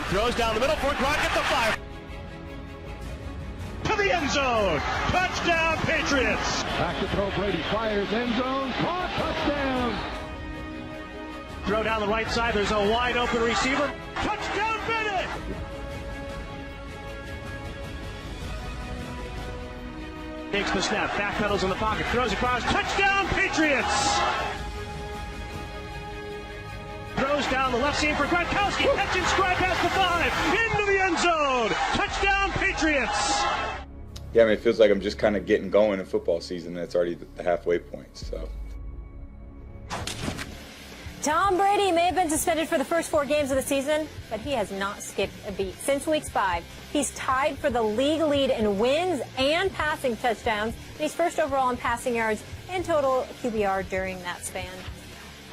Throws down the middle for Gronk at the 5. To the end zone. Touchdown, Patriots. Back to throw. Brady fires. End zone. Caught. Touchdown. Throw down the right side. There's a wide open receiver. Touchdown, Bennett. Takes the snap. Backpedals in the pocket. Throws across. Touchdown, Patriots. Throws down the left seam for Gronkowski. Catch and strike past the 5. Into the end zone. Touchdown, Patriots. Yeah, I mean, it feels like I'm just kind of getting going in football season. That's already the halfway point, so. Tom Brady may have been suspended for the first 4 games of the season, but he has not skipped a beat. Since week 5, he's tied for the league lead in wins and passing touchdowns. And he's first overall in passing yards and total QBR during that span.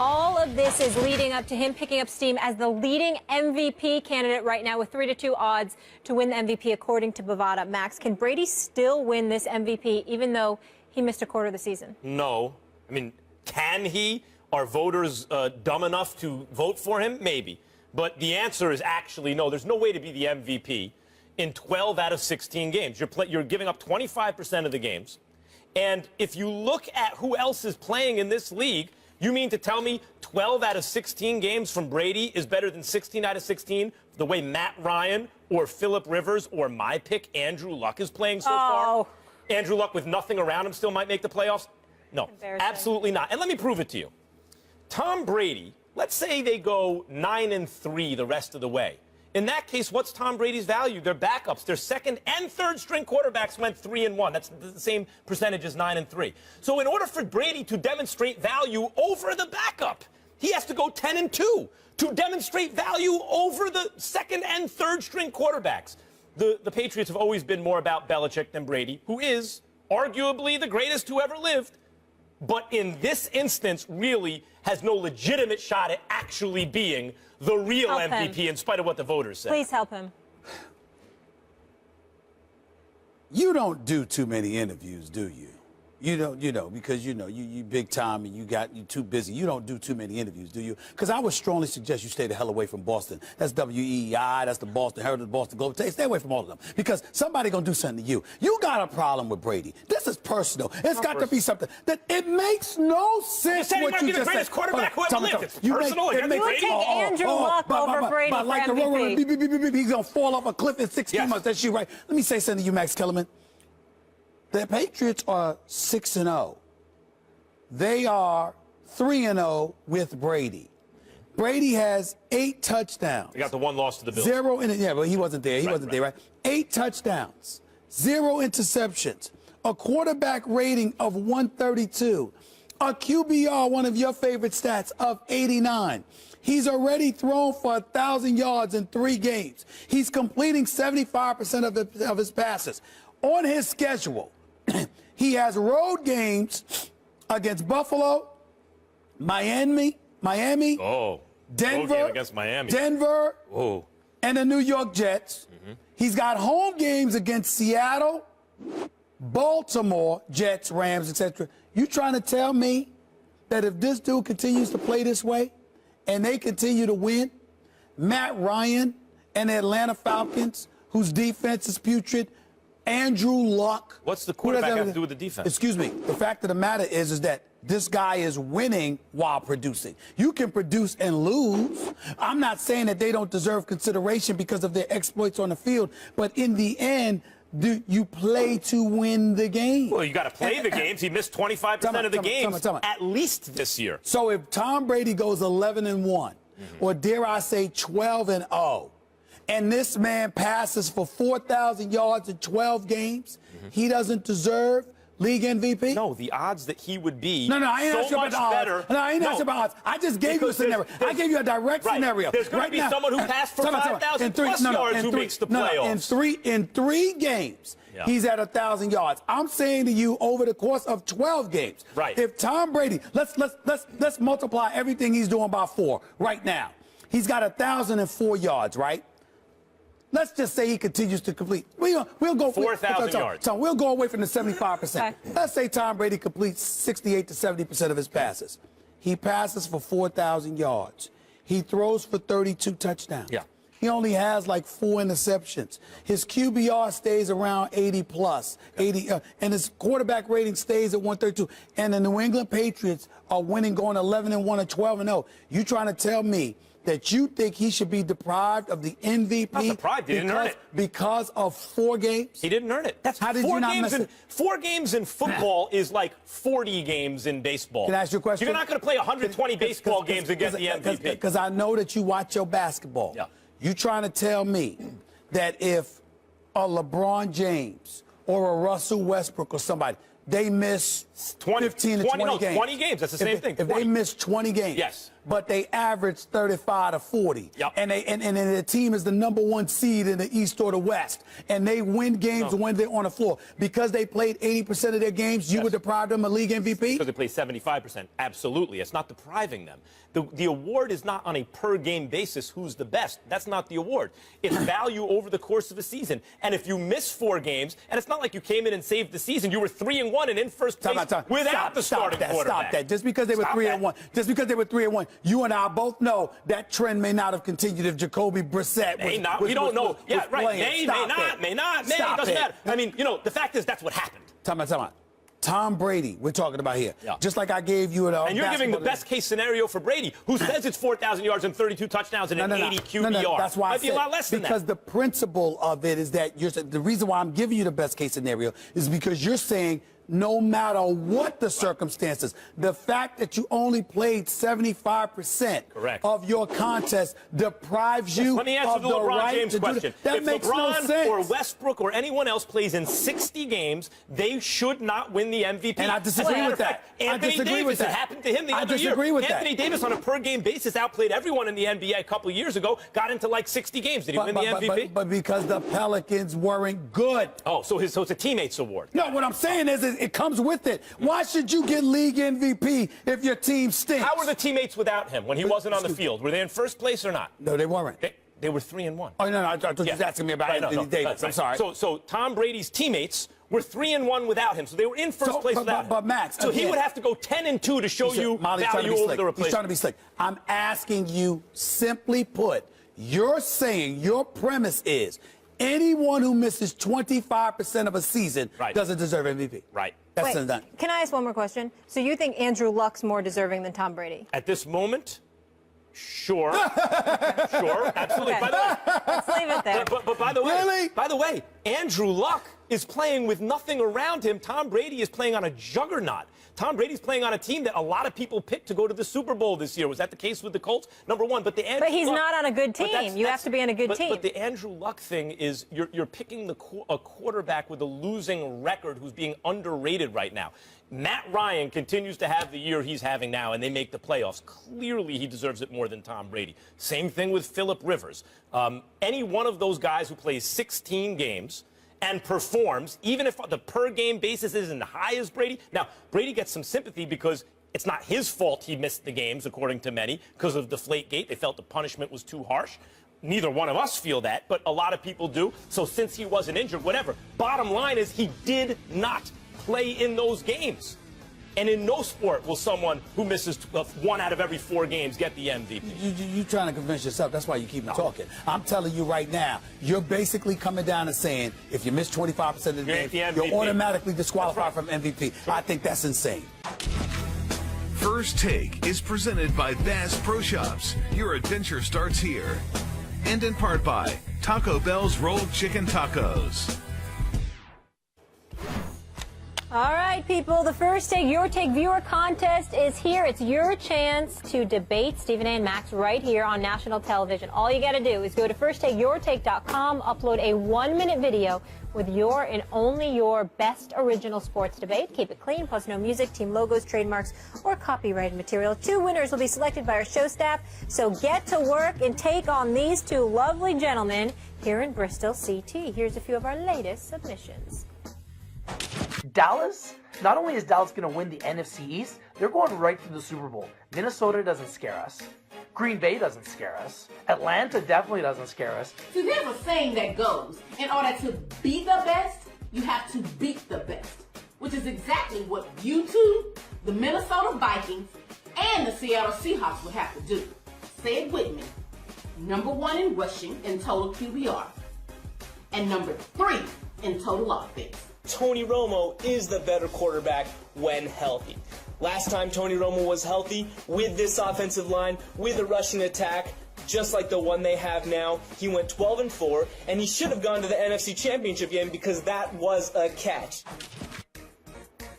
All of this is leading up to him picking up steam as the leading MVP candidate right now with 3-2 odds to win the MVP according to Bovada. Max, can Brady still win this MVP even though he missed a quarter of the season? No. I mean, can he? Are voters dumb enough to vote for him? Maybe. But the answer is actually no. There's no way to be the MVP in 12 out of 16 games. You're giving up 25% of the games. And if you look at who else is playing in this league, you mean to tell me 12 out of 16 games from Brady is better than 16 out of 16 the way Matt Ryan or Phillip Rivers or my pick Andrew Luck is playing so far? Andrew Luck with nothing around him still might make the playoffs? No, absolutely not. And let me prove it to you. Tom Brady, let's say they go 9-3 the rest of the way. In that case, what's Tom Brady's value? Their backups, their second and third string quarterbacks went 3-1. That's the same percentage as 9-3. So in order for Brady to demonstrate value over the backup, he has to go 10-2 to demonstrate value over the second and third string quarterbacks. The Patriots have always been more about Belichick than Brady, who is arguably the greatest who ever lived. But in this instance, really has no legitimate shot at actually being the real MVP in spite of what the voters say. Please help him. You don't do too many interviews, do you? You don't, because you big time and you're too busy. You don't do too many interviews, do you? Because I would strongly suggest you stay the hell away from Boston. That's WEEI, that's the Boston Herald, the Boston Globe. Stay away from all of them because somebody gonna do something to you. You got a problem with Brady. This is personal. It's got to be something that it makes no sense. You what you just said. The greatest quarterback who ever lived. It's personal. You would take Andrew Luck over Brady for like MVP. He's gonna fall off a cliff in 16 months. That's you, right? Let me say something to you, Max Kellerman. The Patriots are 6-0. They are 3-0 with Brady. Brady has 8 touchdowns. They got the one loss to the Bills. 0 in it. Yeah, but he wasn't there. He wasn't there, right? 8 touchdowns, 0 interceptions, a quarterback rating of 132, a QBR, one of your favorite stats, of 89. He's already thrown for 1,000 yards in 3 games. He's completing 75% of his passes. On his schedule, he has road games against Buffalo, Miami, Denver, against Miami. Denver, and the New York Jets. He's got home games against Seattle, Baltimore, Jets, Rams, etc. You trying to tell me that if this dude continues to play this way and they continue to win, Matt Ryan and the Atlanta Falcons, whose defense is putrid, Andrew Luck. What's the quarterback have to do with the defense? Excuse me. The fact of the matter is that this guy is winning while producing. You can produce and lose. I'm not saying that they don't deserve consideration because of their exploits on the field, but in the end, you play to win the game. Well, you got to play the games. He missed 25% of the games at least this year. So if Tom Brady goes 11-1, or dare I say 12-0, and this man passes for 4,000 yards in 12 games, he doesn't deserve league MVP? No, the odds that he would be I ain't asked you about the odds. better. No, I ain't asked you about odds. I just gave you a scenario. I gave you a direct scenario. There's going to be someone who passed for 5,000 plus yards who makes the playoffs. In three games, he's at 1,000 yards. I'm saying to you, over the course of 12 games, if Tom Brady, let's multiply everything he's doing by 4 right now. He's got 1,004 yards, right? Let's just say he continues to complete. We'll go 4,000 yards. So we'll go away from the 75%. Okay. Let's say Tom Brady completes 68 to 70% of his passes. He passes for 4,000 yards. He throws for 32 touchdowns. Yeah. he only has like 4 interceptions. His QBR stays around 80 plus, 80, and his quarterback rating stays at 132. And the New England Patriots are winning, going 11-1 and 12-0. You trying to tell me that you think he should be deprived of the MVP? Not deprived. He didn't earn it. Because of 4 games? He didn't earn it. That's How did 4 you not games. miss it? 4 games in football is like 40 games in baseball. Can I ask you a question? You're not going to play 120 baseball games and get the MVP. Because I know that you watch your basketball. Yeah. You trying to tell me that if a LeBron James or a Russell Westbrook or somebody, they miss 15 to 20 games. 20 games. That's the same thing. If they miss 20 games, yes, but they average 35 to 40, yep, and the team is the #1 seed in the East or the West, and they win games when they're on the floor because they played 80% of their games, you would deprive them of league MVP? Because they play 75%. Absolutely. It's not depriving them. The award is not on a per-game basis who's the best. That's not the award. It's value over the course of a season. And if you miss 4 games, and it's not like you came in and saved the season, you were 3-1 and in first place without the starting quarterback. Stop that. Just because they were 3-1, you and I both know that trend may not have continued if Jacoby Brissett was we don't know. Yeah, right. Playing. May not. It doesn't matter. I mean, the fact is that's what happened. Time out. Tom Brady, we're talking about here. Yeah. Just like I gave you and you're giving the best case scenario for Brady, who says it's 4,000 yards and 32 touchdowns and an 80 QBR. No, that's why Might be a lot less than that. Because the principle of it is that the reason why I'm giving you the best case scenario is because you're saying no matter what the circumstances, the fact that you only played 75% of your contest deprives you Let me answer of the the LeBron right James to question. do that. That if makes LeBron no sense. or Westbrook or anyone else plays in 60 games, they should not win the MVP. And I disagree with that. Anthony Davis, it happened to him the other year. Anthony Davis on a per-game basis outplayed everyone in the NBA a couple years ago, got into like 60 games. Did he win the MVP? But because the Pelicans weren't good. Oh, so it's a teammates award. No, what I'm saying is it comes with it. Why should you get league MVP if your team stinks? How were the teammates without him when he wasn't on the field? Were they in first place or not? No, they weren't. They were 3-1. Oh, no, I thought you were asking me about Anthony Davis. I'm sorry. So Tom Brady's teammates were 3-1 without him, so they were in first place without him. But Max, so he would have to go 10-2 to show you value over the replacement. He's trying to be slick. I'm asking you, simply put, you're saying your premise is anyone who misses 25% of a season doesn't deserve MVP. Right. That's Wait, done. can I ask one more question? So you think Andrew Luck's more deserving than Tom Brady? At this moment, sure. Sure, absolutely. Okay. By the way, let's leave it there. But by the way, Andrew Luck is playing with nothing around him. Tom Brady is playing on a juggernaut. Tom Brady's playing on a team that a lot of people picked to go to the Super Bowl this year. Was that the case with the Colts? Number one, but he's not on a good team. You have to be on a good team. But the Andrew Luck thing is you're picking a quarterback with a losing record who's being underrated right now. Matt Ryan continues to have the year he's having now, and they make the playoffs. Clearly, he deserves it more than Tom Brady. Same thing with Phillip Rivers. Any one of those guys who plays 16 games and performs, even if the per-game basis isn't as high as Brady. Now, Brady gets some sympathy because it's not his fault he missed the games, according to many, because of Deflategate. They felt the punishment was too harsh. Neither one of us feel that, but a lot of people do. So since he wasn't injured, whatever. Bottom line is he did not play in those games. And in no sport will someone who misses 1 out of every 4 games get the MVP. You trying to convince yourself. That's why you keep talking. I'm telling you right now, you're basically coming down and saying if you miss 25% of the game, you're automatically disqualified from MVP. I think that's insane. First Take is presented by Bass Pro Shops. Your adventure starts here. And in part by Taco Bell's Rolled Chicken Tacos. All right, people, the First Take, Your Take viewer contest is here. It's your chance to debate Stephen A. and Max right here on national television. All you got to do is go to firsttakeyourtake.com, upload a 1-minute video with your and only your best original sports debate. Keep it clean, plus no music, team logos, trademarks, or copyrighted material. 2 winners will be selected by our show staff. So get to work and take on these 2 lovely gentlemen here in Bristol, CT. Here's a few of our latest submissions. Dallas, not only is Dallas going to win the NFC East, they're going right to the Super Bowl. Minnesota doesn't scare us. Green Bay doesn't scare us. Atlanta definitely doesn't scare us. So there's a saying that goes, in order to be the best, you have to beat the best. Which is exactly what you two, the Minnesota Vikings, and the Seattle Seahawks would have to do. Say it with me. number 1 in rushing and total QBR, and number 3 in total offense. Tony Romo is the better quarterback when healthy. Last time Tony Romo was healthy, with this offensive line, with a rushing attack, just like the one they have now, he went 12-4, and he should have gone to the NFC Championship game because that was a catch.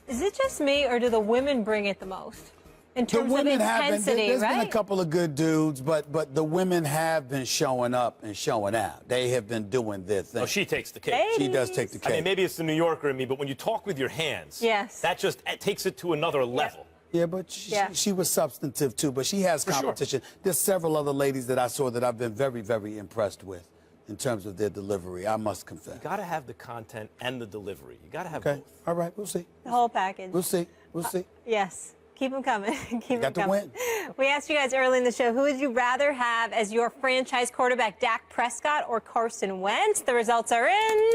Is it just me, or do the women bring it the most? In terms of intensity, there's right? been a couple of good dudes, but the women have been showing up and showing out. They have been doing their thing. Oh, she takes the cake. Ladies. She does take the cake. I mean, maybe it's the New Yorker in me, but when you talk with your hands, yes, that just takes it to another level. Yeah, but she was substantive, too. But she has competition. Sure. There's several other ladies that I saw that I've been very, very impressed with in terms of their delivery, I must confess. You got to have the content and the delivery. You got to have both. All right, we'll see. The whole package. We'll see. We'll see. Yes. Keep them coming. Keep them coming. Win. We asked you guys early in the show, who would you rather have as your franchise quarterback, Dak Prescott or Carson Wentz? The results are in,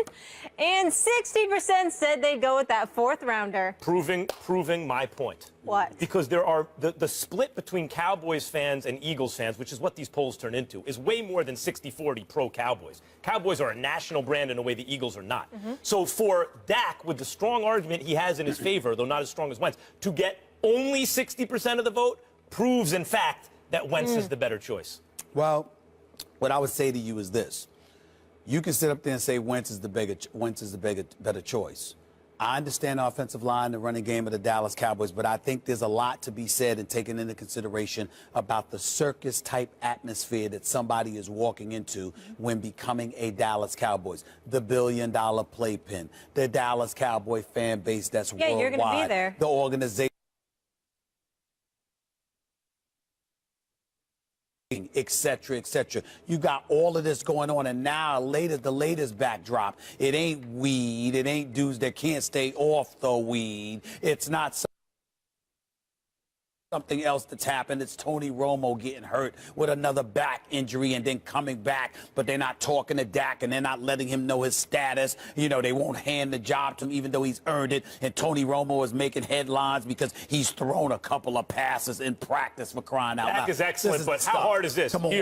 and 60% said they'd go with that 4th rounder. Proving my point. What? Because there are the split between Cowboys fans and Eagles fans, which is what these polls turn into, is way more than 60-40 pro-Cowboys. Cowboys are a national brand in a way the Eagles are not. So for Dak, with the strong argument he has in his favor, though not as strong as Wentz, to get only 60% of the vote proves, in fact, that Wentz is the better choice. Well, what I would say to you is this. You can sit up there and say Wentz is the better choice. I understand the offensive line, the running game of the Dallas Cowboys, but I think there's a lot to be said and taken into consideration about the circus-type atmosphere that somebody is walking into when becoming a Dallas Cowboys. The billion-dollar playpen, the Dallas Cowboy fan base that's worldwide. You're going to be there. The organization, et cetera, et cetera. You got all of this going on, and now the latest backdrop, it ain't weed, it ain't dudes that can't stay off the weed. It's not something else that's happened. It's Tony Romo getting hurt with another back injury and then coming back, but they're not talking to Dak and they're not letting him know his status. You know, they won't hand the job to him even though he's earned it. And Tony Romo is making headlines because he's thrown a couple of passes in practice, for crying out loud. Dak is excellent, but how hard is this? Come on.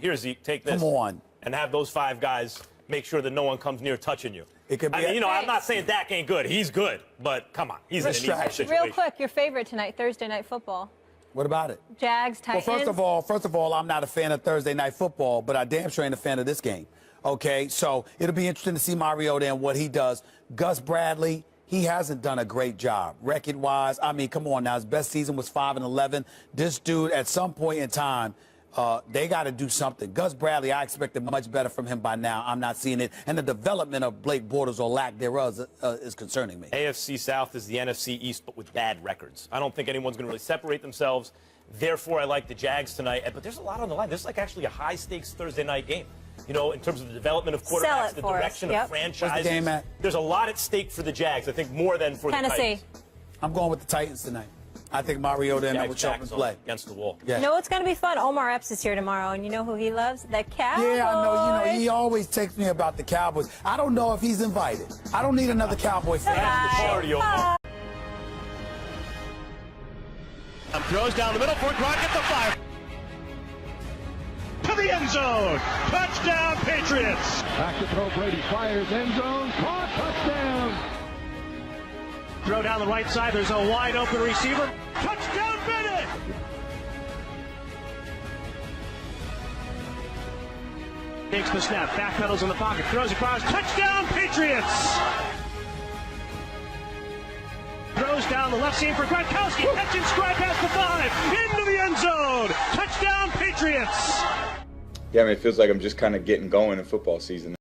Here, Zeke, take this. Come on. And have those 5 guys make sure that no one comes near touching you. It could be. I'm not saying Dak ain't good. He's good, but come on. He's in an easy situation. Real quick, your favorite tonight, Thursday Night Football. What about it? Jags, Titans. Well, first of all, I'm not a fan of Thursday Night Football, but I damn sure ain't a fan of this game. Okay, so it'll be interesting to see Mariota and what he does. Gus Bradley, he hasn't done a great job record-wise. I mean, come on now. His best season was 5-11. This dude, at some point in time, they got to do something. Gus Bradley, I expected much better from him by now. I'm not seeing it. And the development of Blake Bortles or lack thereof is concerning me. AFC South is the NFC East, but with bad records. I don't think anyone's going to really separate themselves. Therefore, I like the Jags tonight. But there's a lot on the line. This is like actually a high-stakes Thursday night game. You know, in terms of the development of quarterbacks, the direction of franchises. What's the game at? There's a lot at stake for the Jags, I think, more than for the Titans. I'm going with the Titans tonight. I think Mariota and Will Shelton play. Against the wall. Yeah. You know what's going to be fun? Omar Epps is here tomorrow, and you know who he loves? The Cowboys. Yeah, I know. You know, he always texts me about the Cowboys. I don't know if he's invited. I don't need another Cowboy fan. That's the party, Omar. Throws down the middle for Gronk at the 5. To the end zone. Touchdown, Patriots. Back to throw. Brady fires. End zone. Caught. Touchdown. Throw down the right side. There's a wide open receiver. Touchdown, Bennett. Takes the snap. Backpedals in the pocket. Throws across. Touchdown, Patriots. Throws down the left seam for Gronkowski. Catch and strike past the 5. Into the end zone. Touchdown, Patriots. Yeah, I mean, it feels like I'm just kind of getting going in football season.